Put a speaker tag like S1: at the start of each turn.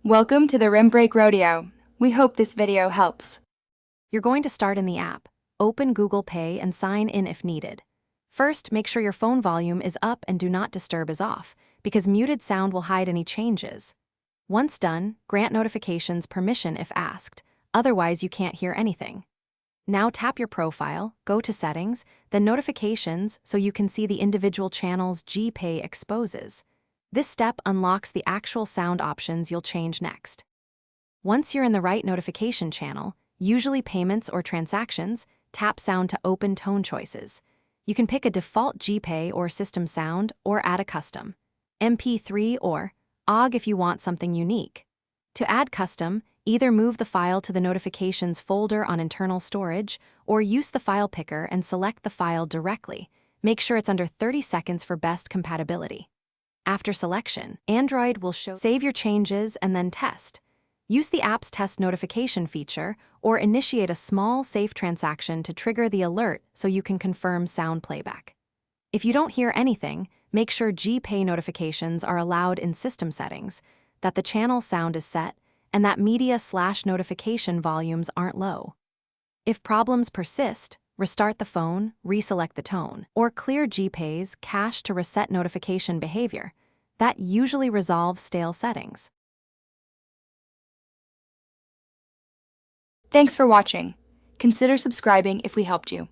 S1: Welcome to the Rim Break Rodeo. We hope this video helps.
S2: You're going to start in the app. Open Google Pay and sign in if needed. First, make sure your phone volume is up and Do Not Disturb is off, because muted sound will hide any changes. Once done, grant notifications permission if asked, otherwise you can't hear anything. Now tap your profile, go to Settings, then Notifications so you can see the individual channels Gpay exposes. This step unlocks the actual sound options you'll change next. Once you're in the right notification channel, usually payments or transactions, tap Sound to open tone choices. You can pick a default Gpay or system sound or add a custom MP3 or OGG if you want something unique. To add custom, either move the file to the notifications folder on internal storage or use the file picker and select the file directly. Make sure it's under 30 seconds for best compatibility. After selection, Android will save your changes and then test. Use the app's test notification feature or initiate a small, safe transaction to trigger the alert so you can confirm sound playback. If you don't hear anything, make sure Gpay notifications are allowed in system settings, that the channel sound is set, and that media/notification volumes aren't low. If problems persist, restart the phone, reselect the tone, or clear Gpay's cache to reset notification behavior. That usually resolves stale settings.
S1: Thanks for watching. Consider subscribing if we helped you.